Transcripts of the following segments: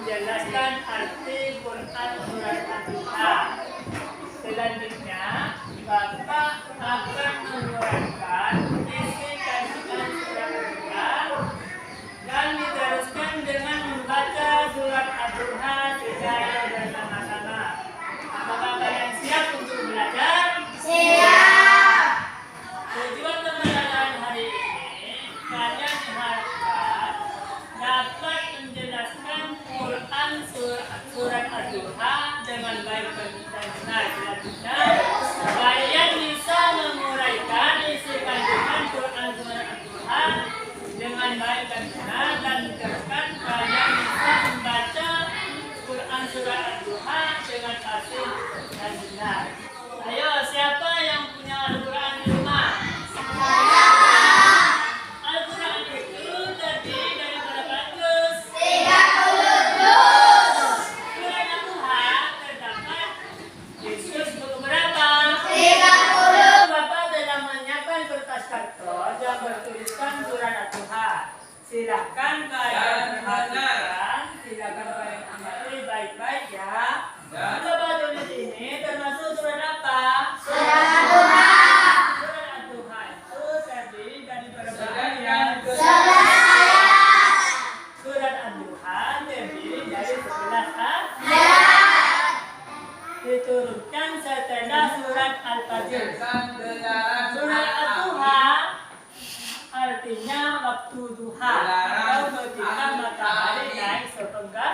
menjelaskan arti Quran surat Al-Duha. Selanjutnya, Bapak akan menguraikan isi kandungan surat Al-Duha dan diteruskan dengan membaca surat Al-Duha secara bersama-sama. Apakah kalian siap untuk belajar? Siap. Tujuan pembelajaran hari ini, kalian diharapkan dapat menjelaskan Quran surat Al-Duha dengan baik dan benar. Selanjutnya, kalian bisa menguraikan isi kandungan Quran surat Al-Duha dengan baik dan benar, dan diteruskan kalian bisa membaca Quran surat Al-Duha dengan fasih dan benar. Ayo, siapa yang punya Al-Quran di rumah? Al-Quran itu terdiri dari berapa juz? 30 juz. Surat Al-Duha terdapat juz berapa? 30. Bapak telah menyiapkan kertas karton yang bertuliskan surat Al-Duha. Silakan kalian perhatikan, silakan kalian amati baik-baik ya. Bapak tulis ini termasuk surat apa? Surat Al-Duha. Surat Al-Duha itu terdiri dari berapa ayat? 11 ayat. Surat Al-Duha terdiri dari 11 Ayat. diturunkan setelah surat Al-Fajr. Surat Al-Duha artinya waktu duha atau ketika matahari naik sepenggal.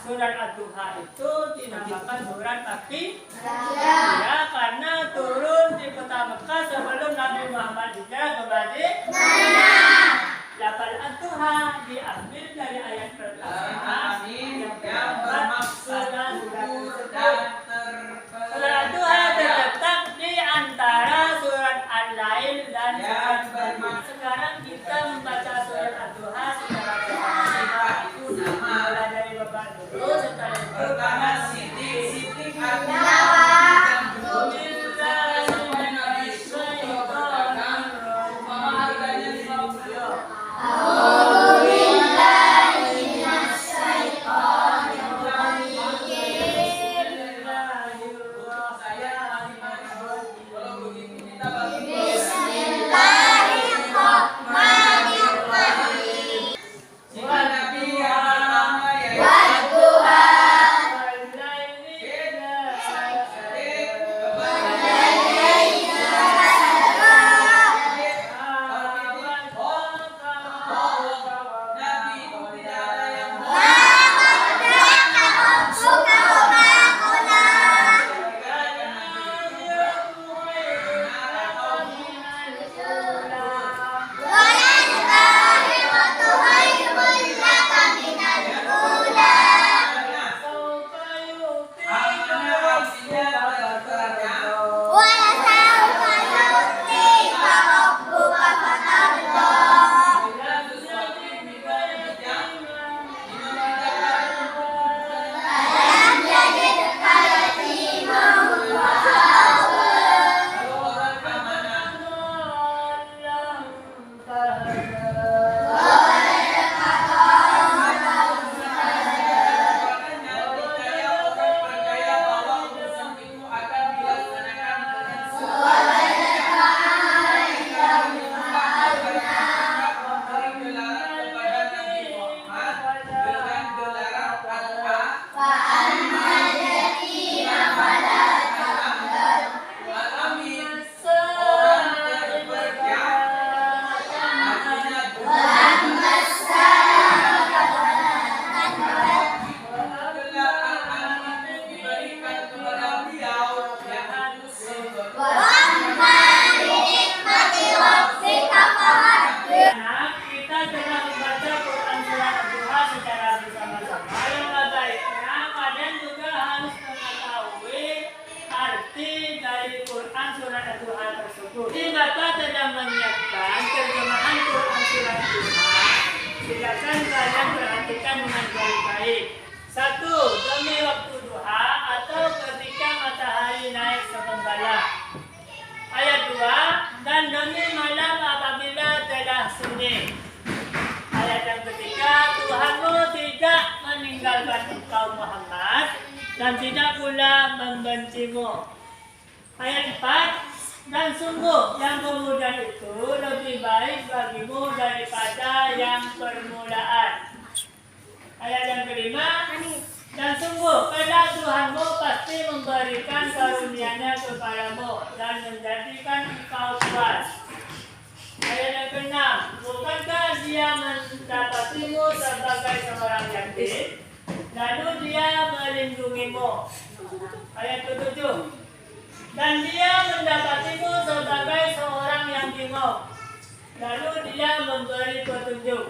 Surat Al-Duha itu dinamakan surat Api ya, karena turun di kota Mekah sebelum Nabi Muhammad hijrah ke Madinah. Lafal Al-Duha diambil dari ayat pertama yang terdapat pada surat tersebut. Surat Al-Duha terletak di antara surat Al-Lail dan surat Al-Fajr. Sekarang kita membaca surat Al-Duha secara bersama-sama. Mulai dari Bapak dulu, setelah itu kanan Siti Bapak sedang menyiapkan terjemahan Quran surat Al-Duha. Silakan kalian perhatikan dengan baik-baik. 1. Demi waktu duha atau ketika matahari naik sepenggalan. Ayat 2. Dan demi malam apabila telah sunyi. Ayat yang ketiga, Tuhanmu tidak meninggalkan engkau Muhammad dan tidak pula membencimu. Ayat 4, dan sungguh yang kemudian itu lebih baik bagimu daripada yang permulaan. Ayat yang kelima, dan sungguh kelak Tuhanmu pasti memberikan karunia-Nya kepadamu dan menjadikan engkau puas. Ayat yang keenam, bukankah Dia mendapatimu sebagai seorang yatim, lalu Dia melindungimu. Ayat ke-7, dan Dia mendapatimu sebagai seorang yang bingung, lalu Dia memberi petunjuk.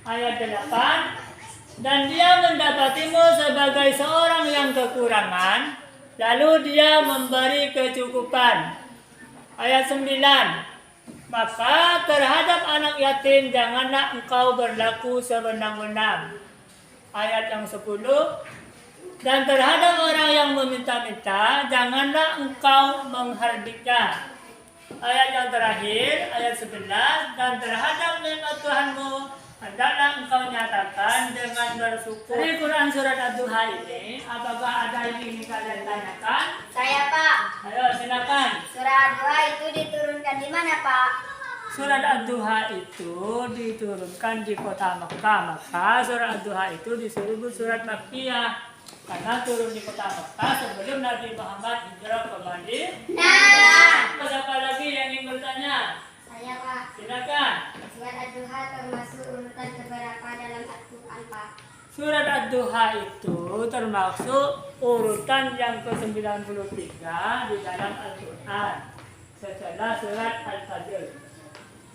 Ayat 8, dan Dia mendapatimu sebagai seorang yang kekurangan, lalu Dia memberi kecukupan. Ayat 9, maka terhadap anak yatim janganlah engkau berlaku sewenang-wenang. Ayat yang 10, dan terhadap orang yang meminta-minta janganlah engkau menghardiknya. Ayat yang terakhir, ayat 11, dan terhadap nikmat Tuhanmu hendaklah engkau nyatakan dengan bersyukur. Dari Quran surat Ad-Duha ini, apakah ada yang ingin kalian tanyakan? Saya, Pak. Ayo silakan. Surah Ad-Duha itu diturunkan di mana, Pak? Surat Ad-Duha itu diturunkan di kota Mekah. Maka surat Ad-Duha itu disebut surat Makkiyah karena turun di kota Mekah sebelum Nabi Muhammad hijrah ke Madinah. Nah. Siapa lagi yang ingin bertanya? Saya, Pak. Silakan. Surat Ad-Duha termasuk urutan keberapa dalam Al-Quran, Pak? Surat Ad-Duha itu termasuk urutan yang ke-93 di dalam Al-Quran setelah surat Al-Fajr.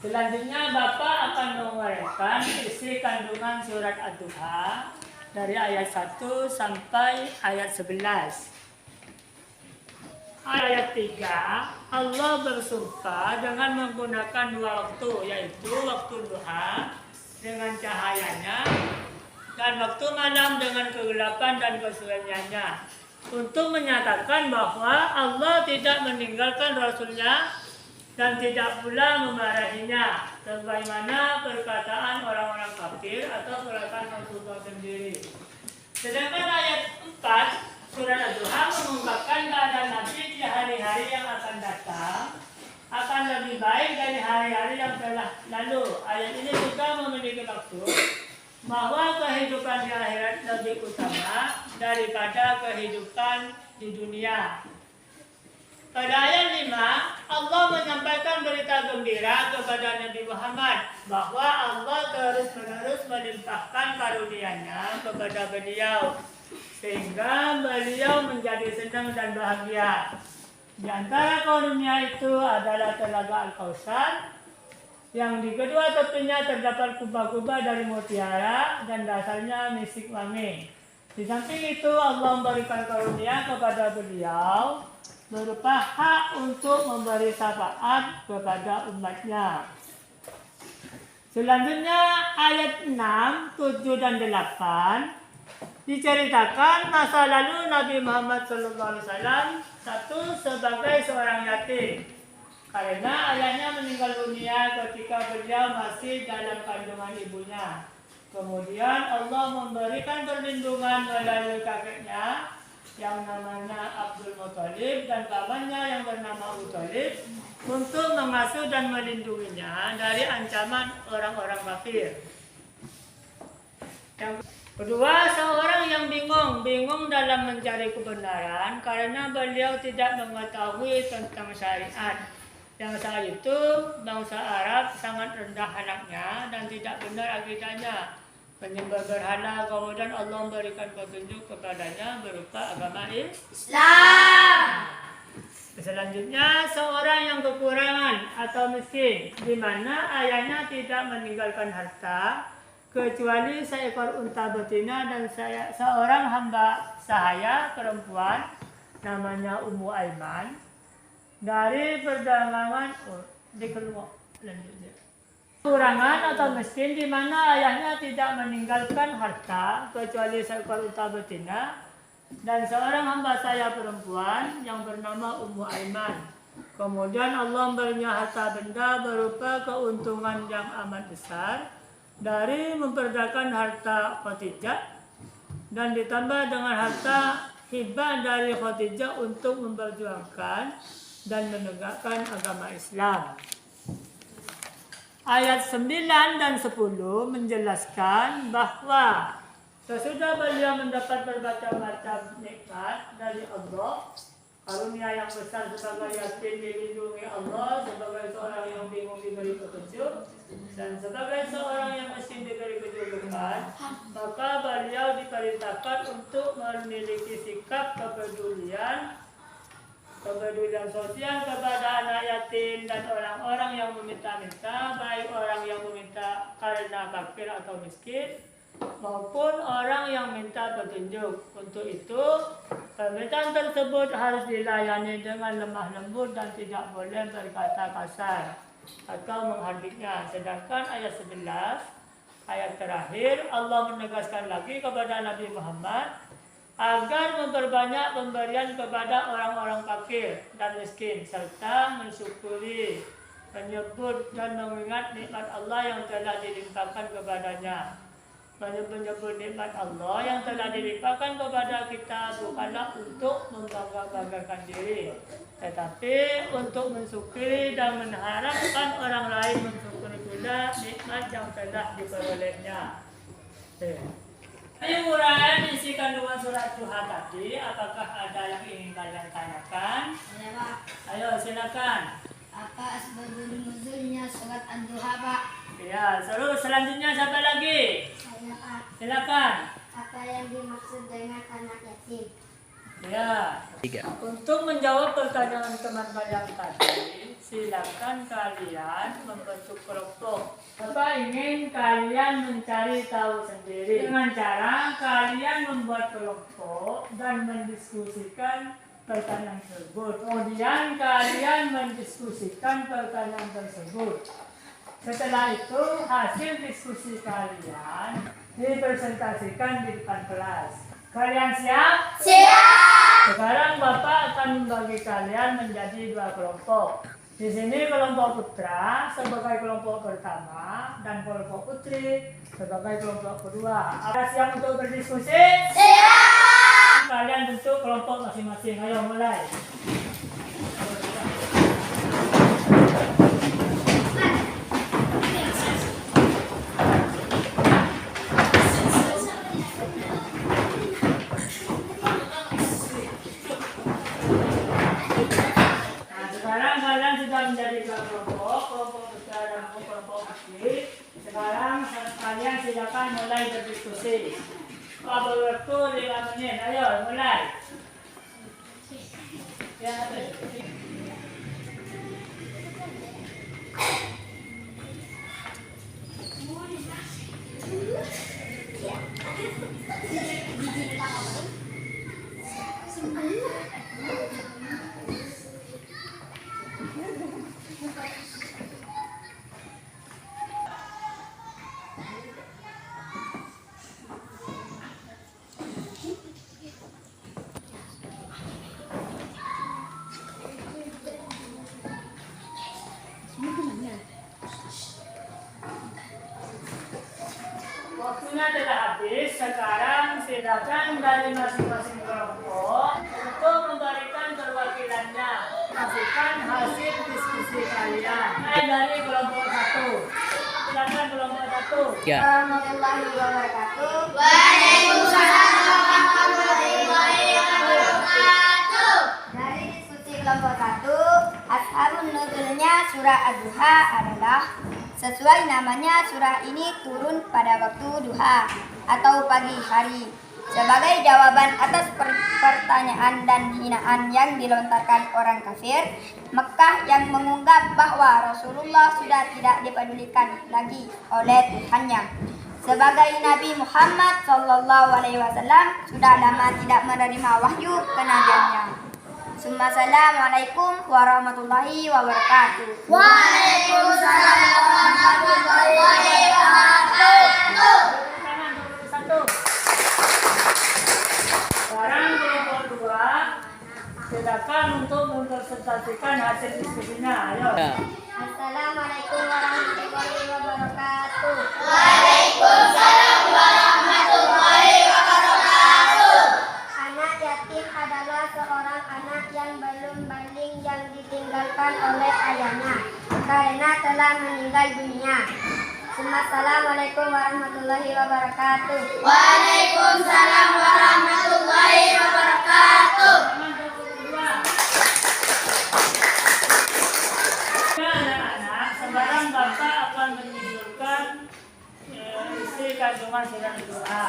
Selanjutnya Bapak akan menguraikan isi kandungan surat Ad-Duha dari ayat 1 sampai ayat 11. Ayat 3, Allah bersumpah dengan menggunakan waktu, yaitu waktu duha dengan cahayanya dan waktu malam dengan kegelapan dan kesunyiannya, untuk menyatakan bahwa Allah tidak meninggalkan Rasulnya dan tidak pula memarahinya, sebagaimana perkataan orang-orang kafir atau perkataan Rasulullah sendiri. Sedangkan ayat 4 surat Ad-Duha mengungkapkan keadaan Nabi di hari-hari yang akan datang akan lebih baik dari hari-hari yang telah lalu. Ayat ini juga memiliki maksud bahwa kehidupan di akhirat lebih utama daripada kehidupan di dunia. Pada ayat 5, Allah menyampaikan berita gembira kepada Nabi Muhammad bahwa Allah terus-menerus melimpahkan karunia-Nya kepada beliau sehingga beliau menjadi senang dan bahagia. Di antara karunia itu adalah Telaga Al-Kautsar yang di kedua tepinya terdapat kubah-kubah dari mutiara dan dasarnya misik wangi. Di samping itu Allah memberikan karunia kepada beliau berupa hak untuk memberi syafaat kepada umatnya. Selanjutnya ayat 6, 7 dan 8 diceritakan masa lalu Nabi Muhammad SAW satu sebagai seorang yatim karena ayahnya meninggal dunia ketika beliau masih dalam kandungan ibunya. Kemudian Allah memberikan perlindungan melalui kakeknya yang namanya Abdul Muthalib dan pamannya yang bernama Abu Thalib untuk mengasuh dan melindunginya dari ancaman orang-orang kafir. Yang kedua, seorang yang bingung dalam mencari kebenaran karena beliau tidak mengetahui tentang syariat. Yang saat itu bangsa Arab sangat rendah anaknya dan tidak benar akidahnya, menyembah berhala. Kemudian Allah memberikan petunjuk kepadanya berupa agama Islam. Selanjutnya, seorang yang kekurangan atau miskin, di mana ayahnya tidak meninggalkan harta kecuali seekor unta betina dan seorang hamba sahaya perempuan namanya Ummu Aiman dari perdagangan kekurangan atau miskin, di mana ayahnya tidak meninggalkan harta kecuali seekor unta betina dan seorang hamba sahaya perempuan yang bernama Ummu Aiman. Kemudian Allah memberinya harta benda berupa keuntungan yang amat besar dari memperdakan harta Khadijah dan ditambah dengan harta hibah dari Khadijah untuk memperjuangkan dan menegakkan agama Islam. Ayat 9 dan 10 menjelaskan bahwa sesudah beliau mendapat berbagai macam nikmat dari Allah, karunia yang besar sebagai yatim dilindungi Allah, sebagai seorang yang bingung diberi petunjuk, dan sebagai seorang yang miskin diberi kecukupan, maka beliau diperintahkan untuk memiliki sikap kepedulian sosial kepada anak yatim dan orang-orang yang meminta-minta, baik orang yang meminta karena fakir atau miskin, maupun orang yang minta petunjuk. Untuk itu, permintaan tersebut harus dilayani dengan lemah lembut dan tidak boleh berkata kasar atau menghardiknya. Sedangkan ayat 11, ayat terakhir, Allah menegaskan lagi kepada Nabi Muhammad agar memperbanyak pemberian kepada orang-orang fakir dan miskin, serta mensyukuri, menyebut dan mengingat nikmat Allah yang telah dilimpahkan kepadanya. Menyebut nikmat Allah yang telah dilimpahkan kepada kita bukanlah untuk membangga-banggakan diri, tetapi untuk mensyukuri dan mengharapkan orang lain mensyukuri pula nikmat yang telah diperolehnya. Ini uraian isi kandungan surat Duha tadi. Apakah ada yang ingin kalian tanyakan? Ya, Pak. Ayo silakan. Apa asbabun nuzulnya surat Ad-Duha, Pak? Ya, selanjutnya siapa lagi? Saya, Pak. Silakan. Apa yang dimaksud dengan anak yatim? Ya. Untuk menjawab pertanyaan teman-teman yang tadi, silakan kalian membentuk kelompok. Bapak ingin kalian mencari tahu sendiri dengan cara kalian membuat kelompok dan mendiskusikan pertanyaan tersebut. Kemudian kalian mendiskusikan pertanyaan tersebut. Setelah itu hasil diskusi kalian dipresentasikan di depan kelas. Kalian siap? Siap! Sekarang Bapak akan membagi kalian menjadi 2 kelompok. Di sini kelompok putra sebagai kelompok pertama dan kelompok putri sebagai kelompok kedua. Ada siap untuk berdiskusi? Siap! Kalian bentuk kelompok masing-masing. Ayo mulai. Menjadi 2 kelompok putra dan kelompok putri. Sekarang kalian silakan mulai berdiskusi. Waktu 5 menit. Ayo mulai. Ya, waktunya telah habis. Sekarang silakan dari masing-masing kelompok untuk memberikan perwakilannya. Pastikan hasil diskusi kalian. Dari kelompok 1. Silakan kelompok 1. Warahmatullahi wabarakatuh. Waalaikumsalam warahmatullahi wabarakatuh. Dari diskusi kelompok 1, ashabun nuzulnya surah Ad-Duha adalah sesuai namanya, surah ini turun pada waktu duha atau pagi hari sebagai jawaban atas pertanyaan dan hinaan yang dilontarkan orang kafir Mekah yang mengunggap bahwa Rasulullah sudah tidak dipedulikan lagi oleh Tuhannya. Sebagai Nabi Muhammad SAW sudah lama tidak menerima wahyu kenabiannya. Assalamualaikum warahmatullahi wabarakatuh. Waalaikumsalam warahmatullahi wabarakatuh. Sekarang kelompok 2, silakan untuk mempresentasikan hasil diskusinya. Ayo. Assalamualaikum warahmatullahi wabarakatuh. Waalaikumsalam warahmatullahi wabarakatuh. karena telah meninggal dunia. Assalamualaikum warahmatullahi wabarakatuh. Waalaikumsalam warahmatullahi wabarakatuh. Anak-anak, sekarang Bapak akan menunjukkan isi kandungan surat doa.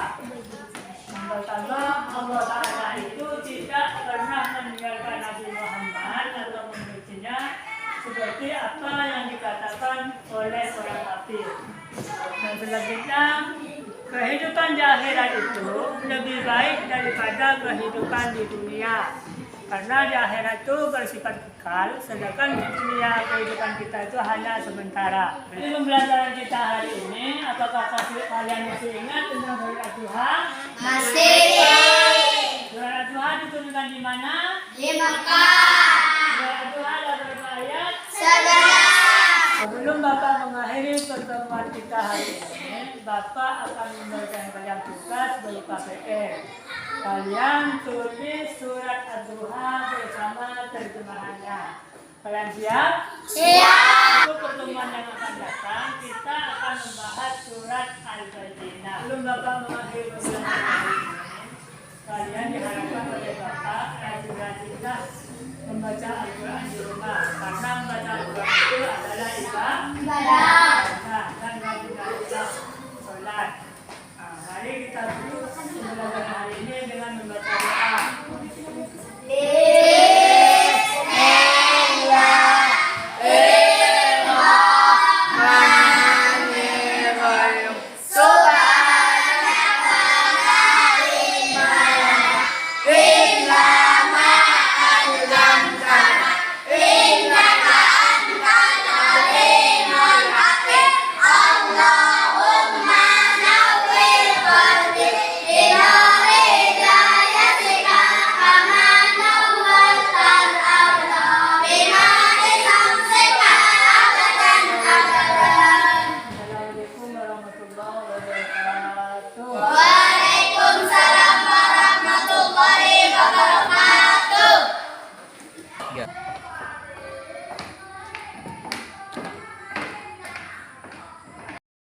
Yang pertama, Allah Ta'ala itu tidak pernah meninggalkan Nabi Muhammad atau membencinya seperti apa yang dikatakan oleh orang kafir. Dan selanjutnya, kehidupan di akhirat itu lebih baik daripada kehidupan di dunia. Karena di akhirat itu bersifat kekal, sedangkan di dunia kehidupan kita itu hanya sementara. Jadi pembelajaran kita hari ini, apakah kalian masih ingat tentang surat Ad-Duha? Masih. Surat Ad-Duha diturunkan di mana? Di Mekah. Surat Ad-Duha ada berapa ayat? 11. Sebelum Bapak mengakhiri pertemuan kita hari ini, Bapak akan memberikan kalian tugas berupa PR. Kalian tulis surat Ad-Duha bersama terjemahannya. Kalian siap? Siap. Untuk pertemuan yang akan datang, kita akan membahas surat Al-Bayyinah. Sebelum Bapak mengakhiri pembelajaran